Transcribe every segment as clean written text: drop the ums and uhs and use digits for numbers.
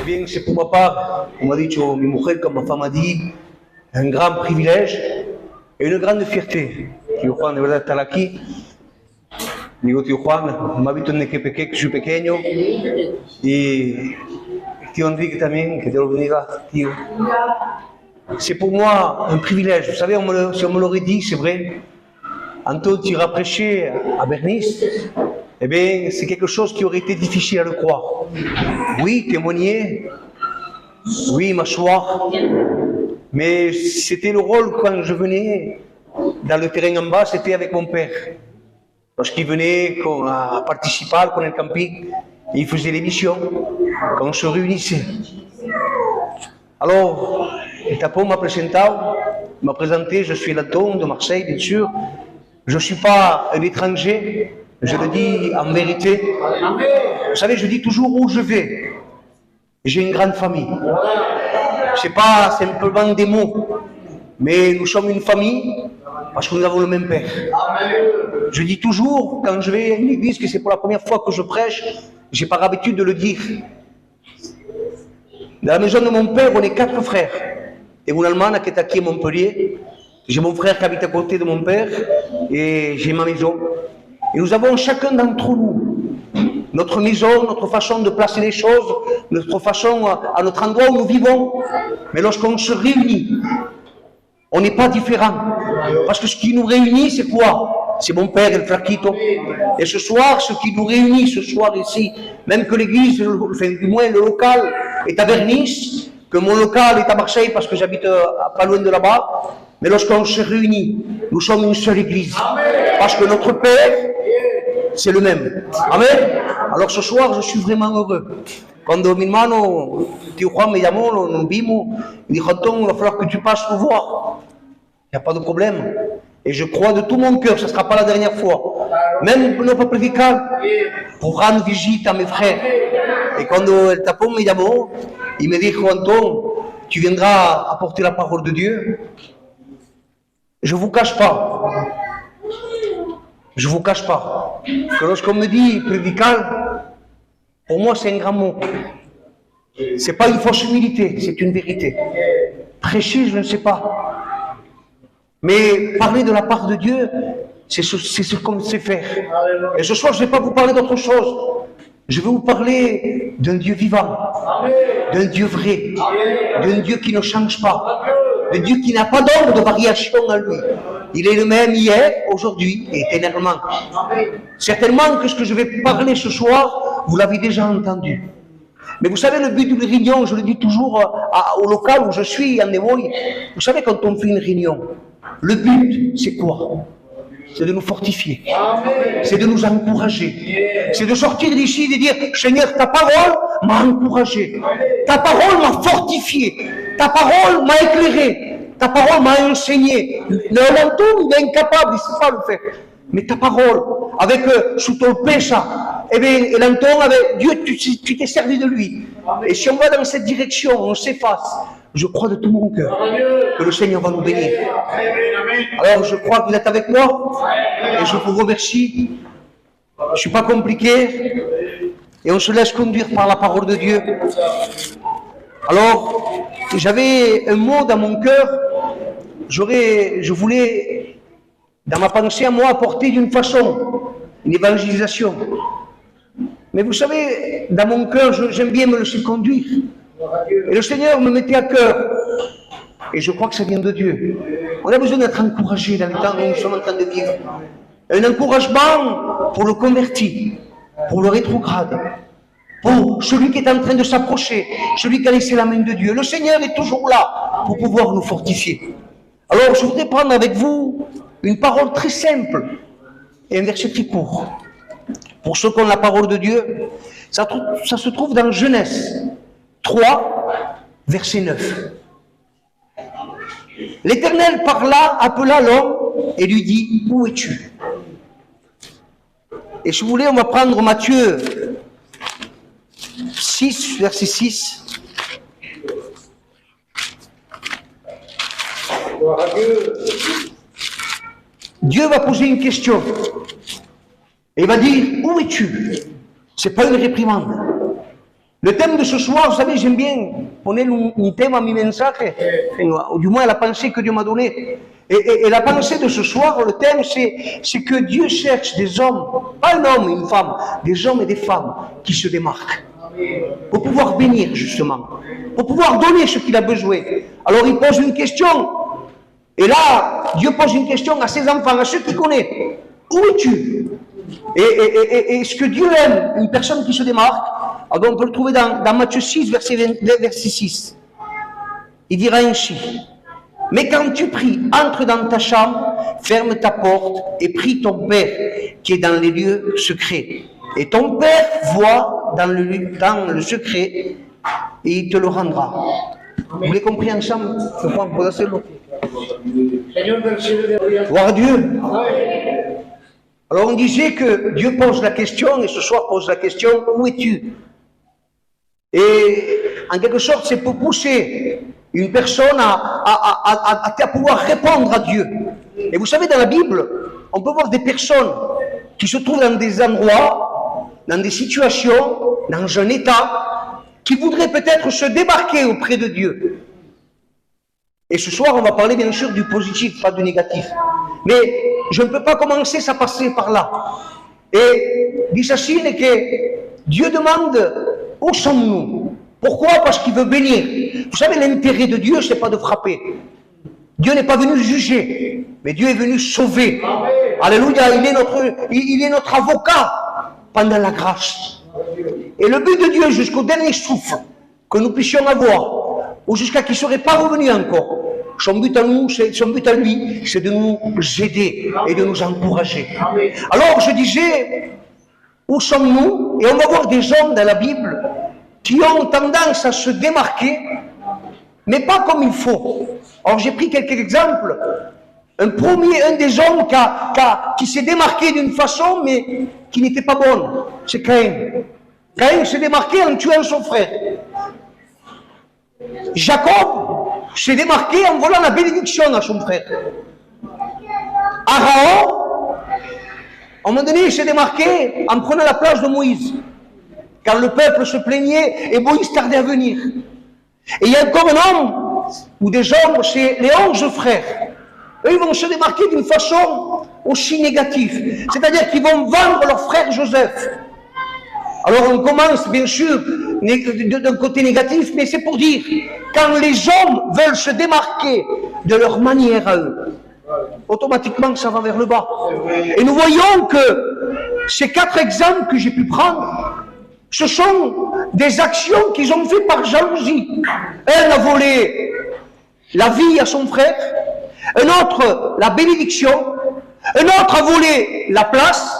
bien, c'est pour ma part, on m'a dit, mi mujer, comme ma femme a dit, un grand privilège et une grande fierté. Tío Juan, de verdad, estar aquí. Digo, tío Juan, me ha visto desde que soy pequeño. Y tío Enrique también, que Dios lo bendiga, tío. C'est pour moi un privilège. Vous savez, si on me l'aurait dit, c'est vrai. Anton, tu iras prêcher à Bernice. Eh bien, c'est quelque chose qui aurait été difficile à le croire. Oui, témoigner. Oui, m'asseoir. Mais c'était le rôle quand je venais dans le terrain en bas, c'était avec mon père. Lorsqu'il venait à participer con el camping, il faisait l'émission, quand on se réunissait. Alors, el Tapón m'a présenté, je suis l'Anton de Marseille, bien sûr. Je ne suis pas un étranger, je le dis en vérité. Vous savez, je dis toujours où je vais. J'ai une grande famille. Ce n'est pas simplement des mots, mais nous sommes une famille parce que nous avons le même père. Je dis toujours, quand je vais à une église, que c'est pour la première fois que je prêche, je n'ai pas l'habitude de le dire. Dans la maison de mon père, on est 4 frères. Et une Allemande qui est aquí à Montpellier. J'ai mon frère qui habite à côté de mon père et j'ai ma maison. Et nous avons chacun d'entre nous notre maison, notre façon de placer les choses, notre façon à notre endroit où nous vivons. Mais lorsqu'on se réunit, on n'est pas différents. Parce que ce qui nous réunit, c'est quoi? C'est mon père, el Flaquito. Et ce soir, ce qui nous réunit ce soir ici, même que l'église, enfin, du moins le local, est à Bernice, que mon local est à Marseille parce que j'habite pas loin de là-bas, mais lorsqu'on se réunit, nous sommes une seule église. Parce que notre Père, c'est le même. Amen. Alors ce soir, je suis vraiment heureux. Cuando mi hermano, tío Juan me llamó, nos vimos, il dit, Anton, il va falloir que tu passes nous voir. Il n'y a pas de problème. Et je crois de tout mon cœur, ce ne sera pas la dernière fois. Même no pas prédicar, pour rendre visite à mes frères. Et cuando el Tapón me llamó, il me dijo, Anton, tu viendras apporter la parole de Dieu. Je ne vous cache pas. Je ne vous cache pas que lorsqu'on me dit prédical, pour moi c'est un grand mot. Ce n'est pas une fausse humilité, c'est une vérité. Prêcher, je ne sais pas. Mais parler de la part de Dieu, c'est ce qu'on sait faire. Et ce soir, je ne vais pas vous parler d'autre chose. Je vais vous parler d'un Dieu vivant, d'un Dieu vrai, d'un Dieu qui ne change pas, d'un Dieu qui n'a pas d'ombre de variation en lui. Il est le même hier, aujourd'hui et éternellement. Certainement que ce que je vais parler ce soir, vous l'avez déjà entendu. Mais vous savez, le but d'une réunion, je le dis toujours au local où je suis, en Evoy, vous savez, quand on fait une réunion, le but, c'est quoi? C'est de nous fortifier, c'est de nous encourager, c'est de sortir d'ici et de dire, Seigneur, ta parole m'a encouragé, ta parole m'a fortifié, ta parole m'a éclairé, ta parole m'a enseigné. L'Anton, il est incapable, il ne sait pas le faire. Mais ta parole, avec sous ton péché, eh bien, l'Anton, avec Dieu, tu t'es servi de lui. Et si on va dans cette direction, on s'efface. Je crois de tout mon cœur que le Seigneur va nous bénir. Alors, je crois que vous êtes avec moi et je vous remercie. Je ne suis pas compliqué et on se laisse conduire par la parole de Dieu. Alors, j'avais un mot dans mon cœur. Je voulais, dans ma pensée à moi, apporter d'une façon une évangélisation. Mais vous savez, dans mon cœur, j'aime bien me laisser conduire. Et le Seigneur me mettait à cœur. Et je crois que ça vient de Dieu. On a besoin d'être encouragé dans les temps où nous sommes en train de vivre. Un encouragement pour le converti, pour le rétrograde, pour celui qui est en train de s'approcher, celui qui a laissé la main de Dieu. Le Seigneur est toujours là pour pouvoir nous fortifier. Alors, je voudrais prendre avec vous une parole très simple et un verset très court. Pour ceux qui ont la parole de Dieu, ça se trouve dans Genèse 3, verset 9. L'Éternel parla, appela l'homme et lui dit, où es-tu? Et si vous voulez, on va prendre Matthieu 6, verset 6. Dieu va poser une question. Et il va dire, où es-tu? Ce n'est pas une réprimande. Le thème de ce soir, vous savez, j'aime bien poner un thème à mi mensaje, ou du moins à la pensée que Dieu m'a donnée. Et la pensée de ce soir, le thème, c'est que Dieu cherche des hommes, pas un homme et une femme, des hommes et des femmes qui se démarquent. Pour pouvoir bénir, justement. Pour pouvoir donner ce qu'il a besoin. Alors il pose une question. Et là, Dieu pose une question à ses enfants, à ceux qui connaissent. Où es-tu? Et ce que Dieu aime, une personne qui se démarque, alors on peut le trouver dans Matthieu 6, verset 6. Il dira ainsi: mais quand tu pries, entre dans ta chambre, ferme ta porte et prie ton Père qui est dans les lieux secrets. Et ton Père voit dans le secret et il te le rendra. Vous l'avez compris ensemble? Gloire à Dieu. Alors on disait que Dieu pose la question, et ce soir pose la question: où es-tu? Et en quelque sorte, c'est pour pousser une personne à pouvoir répondre à Dieu. Et vous savez, dans la Bible, on peut voir des personnes qui se trouvent dans des endroits, dans des situations, dans un état, qui voudraient peut-être se démarquer auprès de Dieu. Et ce soir, on va parler bien sûr du positif, pas du négatif. Mais je ne peux pas commencer sans passer par là. Et Bissachine, que Dieu demande: où sommes-nous? Pourquoi? Parce qu'il veut bénir. Vous savez, l'intérêt de Dieu, ce n'est pas de frapper. Dieu n'est pas venu juger, mais Dieu est venu sauver. Amen. Alléluia, il est notre avocat pendant la grâce. Et le but de Dieu, jusqu'au dernier souffle que nous puissions avoir, ou jusqu'à qu'il ne serait pas revenu encore, son but à lui, c'est de nous aider et de nous encourager. Amen. Alors je disais, où sommes-nous? Et on va voir des hommes dans la Bible qui ont tendance à se démarquer, mais pas comme il faut. Alors j'ai pris quelques exemples. Un des hommes qui s'est démarqué d'une façon, mais qui n'était pas bonne, c'est Caïn. Caïn s'est démarqué en tuant son frère. Jacob s'est démarqué en volant la bénédiction à son frère. Aaron, à un moment donné, il s'est démarqué en prenant la place de Moïse. Quand le peuple se plaignait et Moïse tardait à venir. Et il y a encore un homme, ou des hommes, c'est les 11 frères. Eux, ils vont se démarquer d'une façon aussi négative. C'est-à-dire qu'ils vont vendre leur frère Joseph. Alors on commence, bien sûr, d'un côté négatif, mais c'est pour dire, quand les hommes veulent se démarquer de leur manière à eux, automatiquement ça va vers le bas. Et nous voyons que ces 4 exemples que j'ai pu prendre, ce sont des actions qu'ils ont fait par jalousie. Un a volé la vie à son frère, un autre la bénédiction, un autre a volé la place,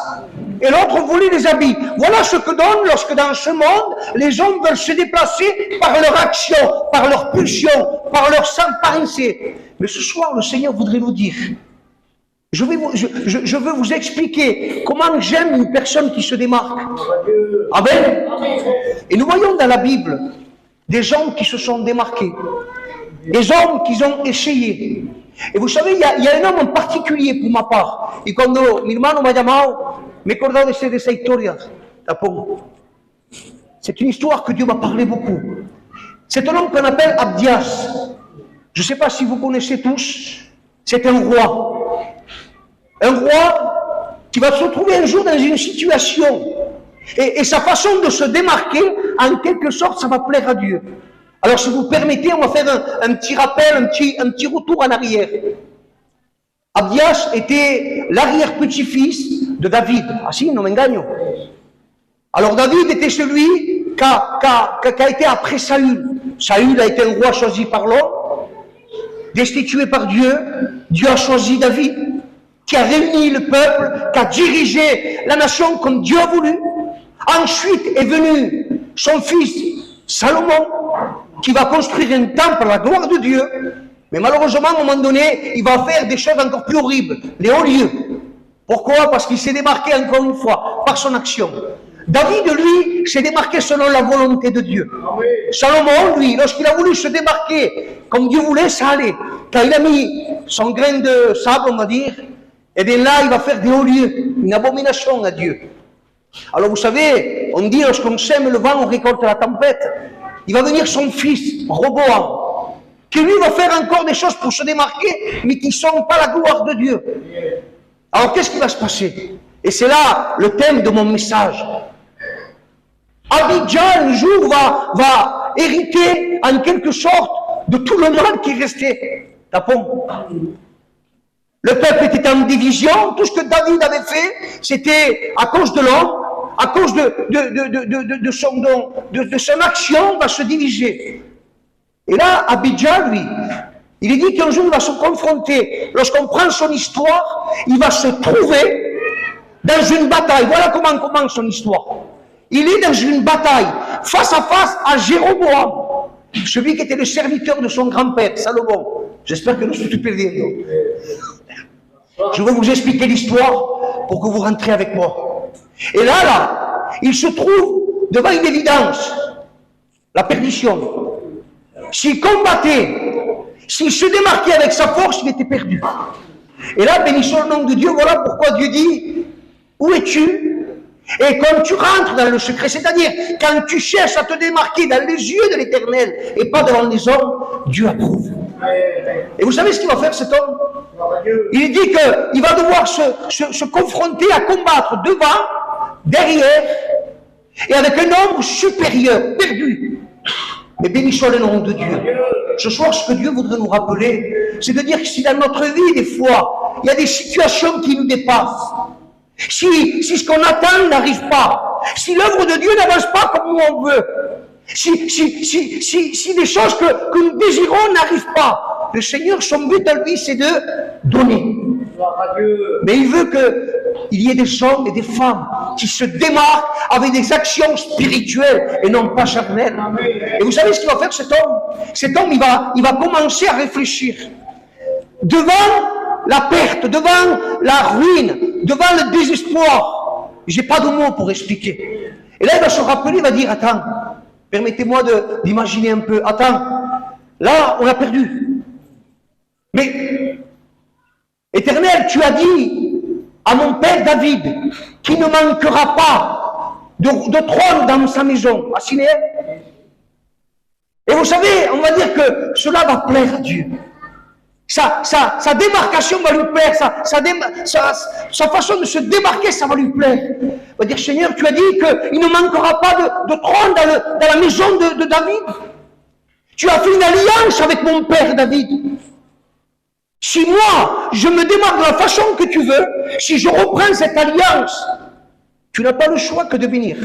et l'autre a volé les habits. Voilà ce que donne lorsque dans ce monde, les hommes veulent se déplacer par leur action, par leur pulsion, par leur pensée. Mais ce soir, le Seigneur voudrait nous dire: je veux vous expliquer comment j'aime une personne qui se démarque. Amen. Et nous voyons dans la Bible des gens qui se sont démarqués, des hommes qui ont essayé. Et vous savez, il y a un homme en particulier pour ma part. Et quand mi hermano m'a llamado, me he acordado de esa historia. C'est une histoire que Dieu m'a parlé beaucoup. C'est un homme qu'on appelle Abdias. Je ne sais pas si vous connaissez tous. C'est un roi. Un roi qui va se retrouver un jour dans une situation. Et sa façon de se démarquer, en quelque sorte, ça va plaire à Dieu. Alors, si vous permettez, on va faire un petit rappel, un petit retour en arrière. Abdias était l'arrière-petit-fils de David. Ah si, non m'engagne. Alors, David était celui qui a été après Saül. Saül a été un roi choisi par l'homme, destitué par Dieu. Dieu a choisi David, qui a réuni le peuple, qui a dirigé la nation comme Dieu a voulu. Ensuite est venu son fils Salomon, qui va construire un temple à la gloire de Dieu. Mais malheureusement, à un moment donné, il va faire des choses encore plus horribles, les hauts lieux. Pourquoi? Parce qu'il s'est démarqué encore une fois par son action. David, lui, s'est démarqué selon la volonté de Dieu. Amen. Salomon, lui, lorsqu'il a voulu se démarquer comme Dieu voulait, ça allait. Quand il a mis son grain de sable, on va dire, et bien là, il va faire des hauts lieux, une abomination à Dieu. Alors vous savez, on dit lorsqu'on sème le vent, on récolte la tempête. Il va venir son fils, Roboam, qui lui va faire encore des choses pour se démarquer, mais qui ne sont pas la gloire de Dieu. Alors qu'est-ce qui va se passer? Et c'est là le thème de mon message. Abijah, un jour, va hériter en quelque sorte de tout le mal qui restait. Tapons. Le peuple était en division. Tout ce que David avait fait, c'était à cause de l'homme, à cause de son action, va se diviser. Et là, Abijah, lui, il est dit qu'un jour, il va se confronter. Lorsqu'on prend son histoire, il va se trouver dans une bataille. Voilà comment commence son histoire. Il est dans une bataille, face à face à Jéroboam, celui qui était le serviteur de son grand-père, Salomon. J'espère que nous sommes tout bien. Je vais vous expliquer l'histoire pour que vous rentrez avec moi. Et là, il se trouve devant une évidence, la perdition. S'il combattait, s'il se démarquait avec sa force, il était perdu. Et là, bénissons le nom de Dieu, voilà pourquoi Dieu dit, où es-tu? Et quand tu rentres dans le secret, c'est-à-dire quand tu cherches à te démarquer dans les yeux de l'Éternel et pas devant les hommes, Dieu approuve. Et vous savez ce qu'il va faire cet homme? Il dit qu'il va devoir se confronter à combattre devant, derrière et avec un nombre supérieur, perdu. Mais bénissons le nom de Dieu. Ce soir, ce que Dieu voudrait nous rappeler, c'est de dire que si dans notre vie, des fois, il y a des situations qui nous dépassent, si ce qu'on attend n'arrive pas, si l'œuvre de Dieu n'avance pas comme nous on veut, si les choses que nous désirons n'arrivent pas, le Seigneur, son but à lui, c'est de donner. Mais il veut qu'il y ait des hommes et des femmes qui se démarquent avec des actions spirituelles et non pas charnelles. Et vous savez ce qu'il va faire cet homme? Cet homme, il va commencer à réfléchir. Devant la perte, devant la ruine, devant le désespoir, j'ai pas de mots pour expliquer. Et là, il va se rappeler, il va dire, attends, permettez-moi d'imaginer un peu, attends, là, on a perdu. Mais, Éternel, tu as dit à mon père David qu'il ne manquera pas de trône dans sa maison, à Sinéa. Et vous savez, on va dire que cela va plaire à Dieu. Sa démarcation va lui plaire, sa façon de se démarquer, ça va lui plaire. Il va dire, Seigneur, tu as dit qu'il ne manquera pas de trône dans la maison de David. Tu as fait une alliance avec mon père David. Si moi, je me démarque de la façon que tu veux, si je reprends cette alliance, tu n'as pas le choix que de venir.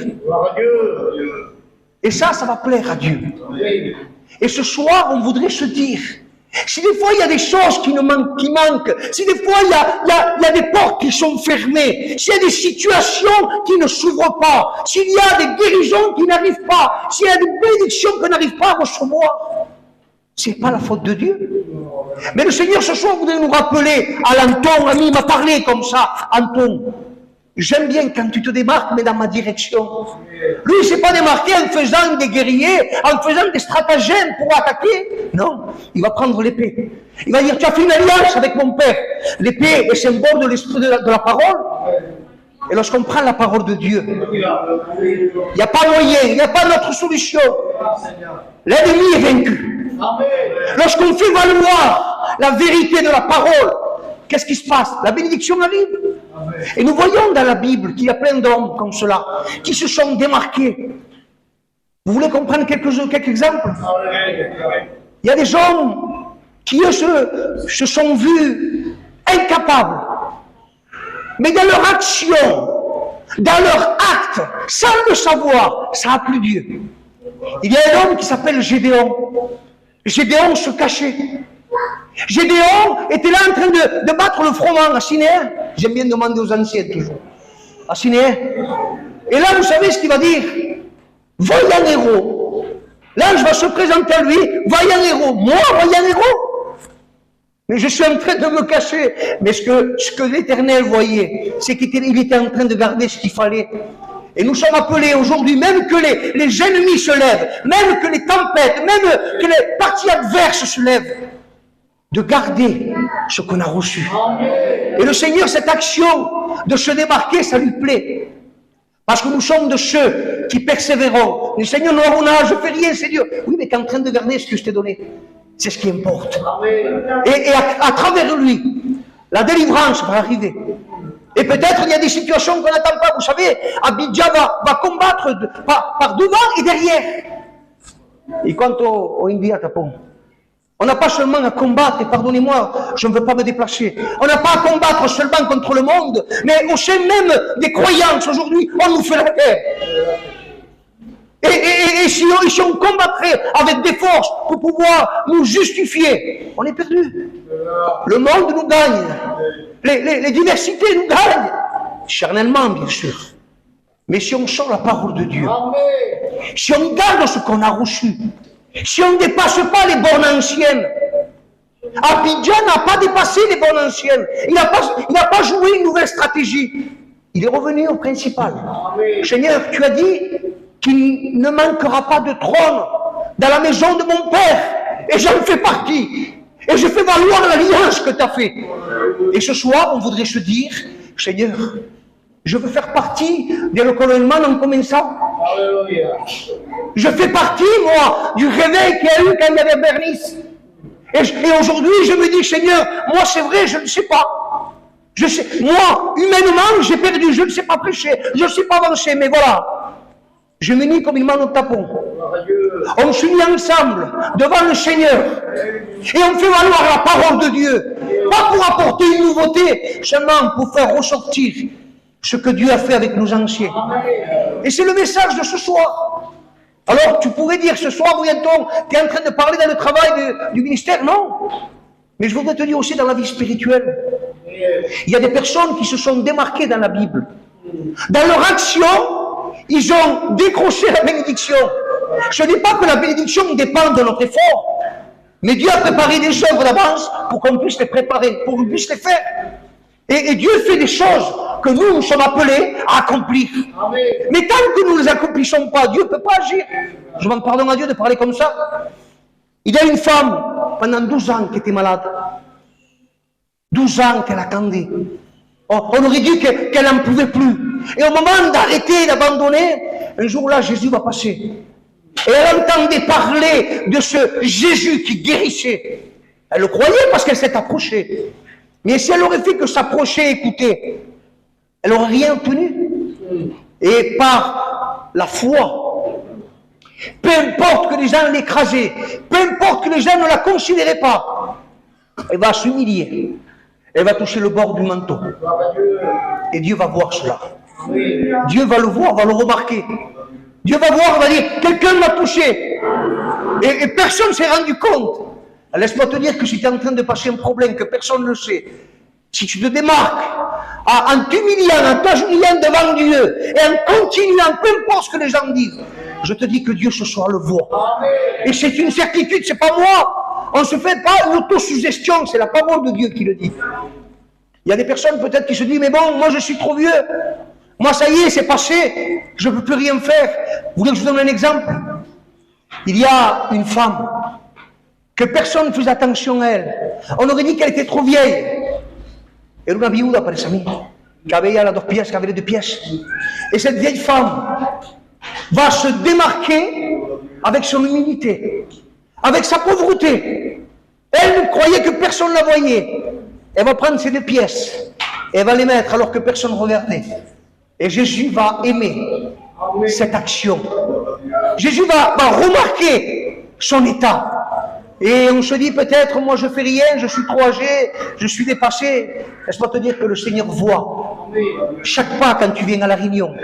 Et ça va plaire à Dieu. Et ce soir, on voudrait se dire, si des fois il y a des choses qui manquent, si des fois il y a des portes qui sont fermées, s'il y a des situations qui ne s'ouvrent pas, s'il y a des guérisons qui n'arrivent pas, s'il y a des bénédictions qu'on n'arrive pas à recevoir, c'est pas la faute de Dieu. Mais le Seigneur ce soir voudrait nous rappeler à l'Anton, ami, il m'a parlé comme ça, Anton. J'aime bien quand tu te démarques, mais dans ma direction. Lui, il ne s'est pas démarqué en faisant des guerriers, en faisant des stratagèmes pour attaquer. Non, il va prendre l'épée. Il va dire, tu as fait une alliance avec mon père. L'épée est symbole de l'esprit de la parole. Et lorsqu'on prend la parole de Dieu, il n'y a pas moyen, il n'y a pas d'autre solution. L'ennemi est vaincu. Lorsqu'on fait valoir la vérité de la parole, qu'est-ce qui se passe? La bénédiction arrive. Et nous voyons dans la Bible qu'il y a plein d'hommes comme cela, qui se sont démarqués. Vous voulez comprendre quelques exemples? Il y a des hommes qui se sont vus incapables. Mais dans leur action, dans leur acte, sans le savoir, ça a plu Dieu. Il y a un homme qui s'appelle Gédéon. Gédéon se cachait. Gédéon était là en train de battre le froment à Sinéa. J'aime bien demander aux anciens toujours. À Sinéa. Et là, vous savez ce qu'il va dire? Voyant héros. L'ange va se présenter à lui. Voyant héros. Moi, voyant héros. Mais je suis en train de me cacher. Mais ce que l'Éternel voyait, c'est qu'il était en train de garder ce qu'il fallait. Et nous sommes appelés aujourd'hui, même que les ennemis se lèvent, même que les tempêtes, même que les parties adverses se lèvent, de garder ce qu'on a reçu. Et le Seigneur, cette action de se démarquer, ça lui plaît. Parce que nous sommes de ceux qui persévérons. Le Seigneur, non, je fais rien, Seigneur. Oui, mais tu es en train de garder ce que je t'ai donné. C'est ce qui importe. Et à travers lui, la délivrance va arriver. Et peut-être il y a des situations qu'on n'attend pas. Vous savez, Abidjan va combattre par devant et derrière. Et quant au India, Tapon, on n'a pas seulement à combattre, et pardonnez-moi, je ne veux pas me déplacer. On n'a pas à combattre seulement contre le monde, mais au sein même des croyances aujourd'hui, on nous fait la guerre. Et si on combattrait avec des forces pour pouvoir nous justifier, on est perdu. Le monde nous gagne. Les diversités nous gagnent. Charnellement, bien sûr. Mais si on sort la parole de Dieu, si on garde ce qu'on a reçu, si on ne dépasse pas les bornes anciennes, Abidjan n'a pas dépassé les bornes anciennes. Il n'a pas joué une nouvelle stratégie. Il est revenu au principal. Seigneur, tu as dit qu'il ne manquera pas de trône dans la maison de mon Père. Et j'en fais partie. Et je fais valoir l'alliance que tu as fait. Et ce soir, on voudrait se dire, Seigneur, je veux faire partie de l'Ocolonnement en commençant. Je fais partie, moi, du réveil qu'il y a eu quand il y avait Bernice. Et aujourd'hui, je me dis, Seigneur, moi c'est vrai, je ne sais pas. Moi, humainement, j'ai perdu, je ne sais pas prêcher, je ne sais pas avancer, mais voilà. Je me dis comme il m'en tapon. On s'unit ensemble devant le Seigneur et on fait valoir la parole de Dieu. Pas pour apporter une nouveauté, seulement pour faire ressortir ce que Dieu a fait avec nos anciens. Et c'est le message de ce soir. Alors tu pourrais dire ce soir, Brianton, tu es en train de parler dans le travail du ministère. Non. Mais je voudrais te dire aussi dans la vie spirituelle. Il y a des personnes qui se sont démarquées dans la Bible. Dans leur action, ils ont décroché la bénédiction. Ce n'est pas que la bénédiction dépend de notre effort, mais Dieu a préparé des œuvres d'avance pour qu'on puisse les préparer, pour qu'on puisse les faire. Et Dieu fait des choses que nous sommes appelés à accomplir. Amen. Mais tant que nous ne les accomplissons pas, Dieu ne peut pas agir. Je m'en pardonne à Dieu de parler comme ça. Il y a une femme, pendant 12 ans, qui était malade. 12 ans qu'elle attendait. On aurait dit qu'elle n'en pouvait plus. Et au moment d'arrêter, d'abandonner, un jour-là, Jésus va passer. Et elle entendait parler de ce Jésus qui guérissait. Elle le croyait parce qu'elle s'est approchée. Mais si elle aurait fait que s'approcher et écouter, elle n'aurait rien obtenu. Et par la foi, peu importe que les gens l'écrasaient, peu importe que les gens ne la considéraient pas, elle va s'humilier. Elle va toucher le bord du manteau. Et Dieu va voir cela. Dieu va le voir, va le remarquer. Dieu va voir, va dire, quelqu'un m'a touché. Et personne ne s'est rendu compte. Laisse-moi te dire que si tu es en train de passer un problème, que personne ne le sait, si tu te démarques en t'humiliant, en t'agenouillant devant Dieu, et en continuant, peu importe ce que les gens disent, je te dis que Dieu ce soir le voit. Et c'est une certitude, c'est pas moi. On ne se fait pas une autosuggestion, c'est la parole de Dieu qui le dit. Il y a des personnes peut-être qui se disent, mais bon, moi je suis trop vieux. Moi ça y est, c'est passé, je ne peux plus rien faire. Vous voulez que je vous donne un exemple? Il y a une femme que personne ne faisait attention à elle. On aurait dit qu'elle était trop vieille. Era una viuda, parece a mí, que había las 2 pièces, que avait les 2 pièces. Et cette vieille femme va se démarquer avec son humilité, avec sa pauvreté. Elle croyait que personne ne la voyait. Elle va prendre ces 2 pièces et elle va les mettre alors que personne ne regardait. Et Jésus va aimer cette action. Jésus va remarquer son état. Et on se dit peut-être, moi je fais rien, je suis trop âgé, je suis dépassé. Laisse-moi te dire que le Seigneur voit chaque pas quand tu viens à la réunion.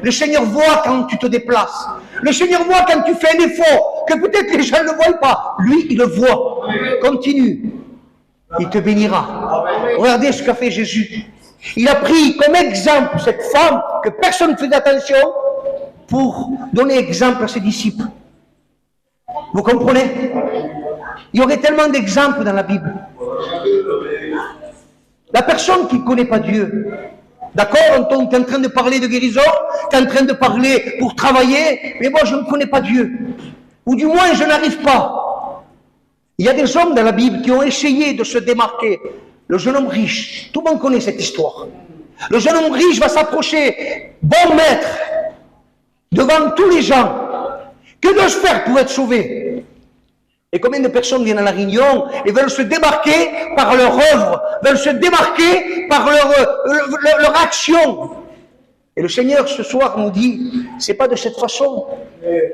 Le Seigneur voit quand tu te déplaces. Le Seigneur voit quand tu fais un effort, que peut-être les gens ne le voient pas. Lui, il le voit. Continue. Il te bénira. Regardez ce qu'a fait Jésus. Il a pris comme exemple cette femme que personne ne faisait attention pour donner exemple à ses disciples. Vous comprenez? Il y aurait tellement d'exemples dans la Bible. La personne qui ne connaît pas Dieu, d'accord, tu es en train de parler de guérison, tu es en train de parler pour travailler, mais moi je ne connais pas Dieu. Ou du moins je n'arrive pas. Il y a des hommes dans la Bible qui ont essayé de se démarquer. Le jeune homme riche, tout le monde connaît cette histoire. Le jeune homme riche va s'approcher. Bon maître, devant tous les gens, que dois-je faire pour être sauvé? Et combien de personnes viennent à la réunion et veulent se démarquer par leur œuvre, veulent se démarquer par leur action. Et le Seigneur ce soir nous dit, c'est pas de cette façon.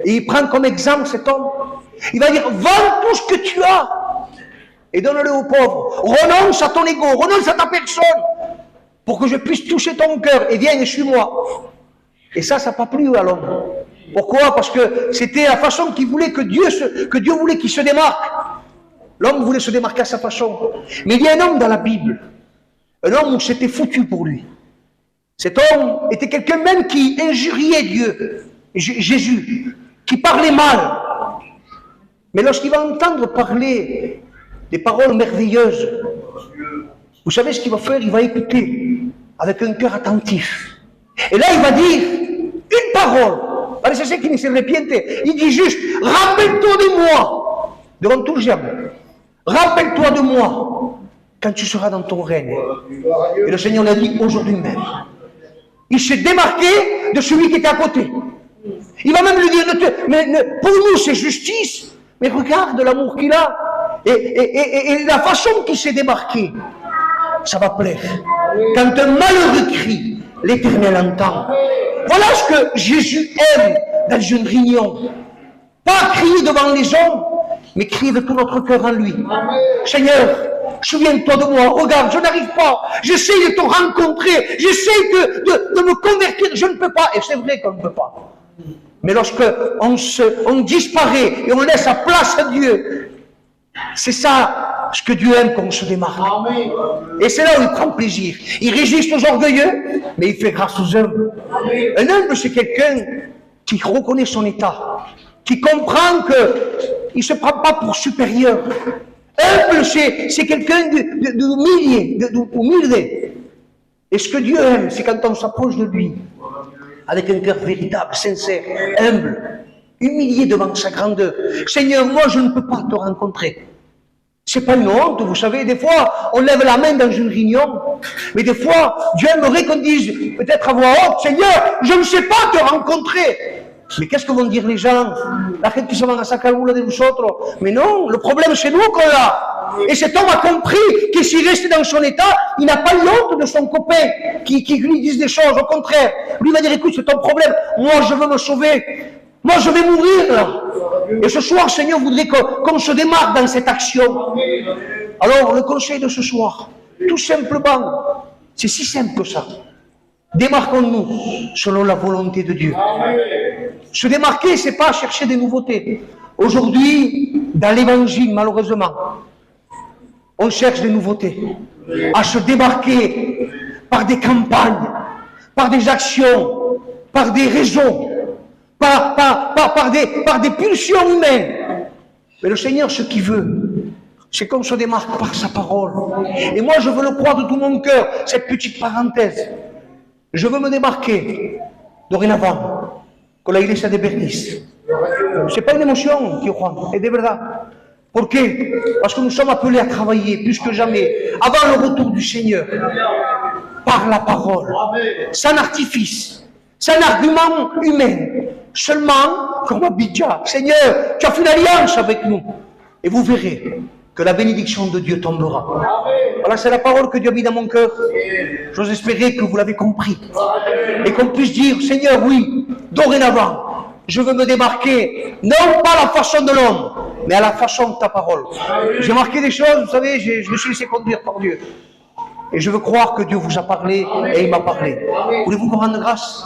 Et il prend comme exemple cet homme. Il va dire, vends tout ce que tu as et donne-le aux pauvres. Renonce à ton ego, renonce à ta personne pour que je puisse toucher ton cœur et viens et suis-moi. Et ça n'a pas plu à l'homme. Pourquoi? Parce que c'était la façon qu'il voulait que Dieu voulait qu'il se démarque. L'homme voulait se démarquer à sa façon. Mais il y a un homme dans la Bible, un homme où c'était foutu pour lui. Cet homme était quelqu'un même qui injuriait Dieu, Jésus, qui parlait mal. Mais lorsqu'il va entendre parler des paroles merveilleuses, vous savez ce qu'il va faire? Il va écouter avec un cœur attentif. Et là, il va dire une parole. Parece ser que ni se arrepiente. Il dit juste, rappelle-toi de moi, devant tout le gens. Rappelle-toi de moi, quand tu seras dans ton règne. Et le Seigneur l'a dit aujourd'hui même. Il s'est démarqué de celui qui était à côté. Il va même lui dire, pour nous c'est justice, mais regarde l'amour qu'il a. Et la façon qu'il s'est démarqué, ça va plaire. Quand un malheureux crie, l'Éternel entend. Voilà ce que Jésus aime dans une réunion. Pas crier devant les hommes, mais crier de tout notre cœur en lui. Seigneur, souviens-toi de moi, regarde, je n'arrive pas, j'essaie de te rencontrer, j'essaie de me convertir, je ne peux pas. Et c'est vrai qu'on ne peut pas. Mais lorsque on disparaît et on laisse la place à Dieu, c'est ça ce que Dieu aime qu'on se démarque. Et c'est là où il prend plaisir. Il résiste aux orgueilleux, mais il fait grâce aux humbles. Un humble, c'est quelqu'un qui reconnaît son état, qui comprend qu'il ne se prend pas pour supérieur. Humble, c'est quelqu'un d'humilde. Et ce que Dieu aime, c'est quand on s'approche de lui, avec un cœur véritable, sincère, humble, humilié devant sa grandeur. Seigneur, moi je ne peux pas te rencontrer. C'est pas une honte, vous savez, des fois on lève la main dans une réunion, mais des fois Dieu aimerait qu'on dise, peut-être à voix haute, Seigneur, je ne sais pas te rencontrer. Mais qu'est-ce que vont dire les gens? La gente qui se van a sacar uno de nosotros. Mais non, le problème c'est nous qu'on l'a. Et cet homme a compris que s'il restait dans son état, il n'a pas honte de son copain qui lui dise des choses. Au contraire, lui va dire, écoute, c'est ton problème. Moi, je veux me sauver. Moi, je vais mourir là. Et ce soir, Seigneur voudrait qu'on se démarque dans cette action. Alors, le conseil de ce soir, tout simplement, c'est si simple que ça. Démarquons-nous selon la volonté de Dieu. Se démarquer, c'est pas chercher des nouveautés. Aujourd'hui, dans l'évangile, malheureusement, on cherche des nouveautés. À se démarquer par des campagnes, par des actions, par des raisons, par des pulsions humaines. Mais le Seigneur, ce qu'il veut, c'est qu'on se démarque par sa parole. Et moi, je veux le croire de tout mon cœur, cette petite parenthèse. Je veux me démarquer, dorénavant, con la iglesia de Bernice. C'est pas une émotion, Dieu Juan, c'est de verdad. Pourquoi? Parce que nous sommes appelés à travailler plus que jamais, avant le retour du Seigneur, par la parole, sans artifice, sans argument humain, seulement comme Abidja. Seigneur, tu as fait une alliance avec nous, et vous verrez que la bénédiction de Dieu tombera. Voilà, c'est la parole que Dieu a mis dans mon cœur. J'ose espérer que vous l'avez compris. Et qu'on puisse dire, Seigneur, oui, dorénavant, je veux me démarquer, non pas à la façon de l'homme, mais à la façon de ta parole. J'ai marqué des choses, vous savez, je me suis laissé conduire par Dieu. Et je veux croire que Dieu vous a parlé et il m'a parlé. Voulez-vous me rendre grâce?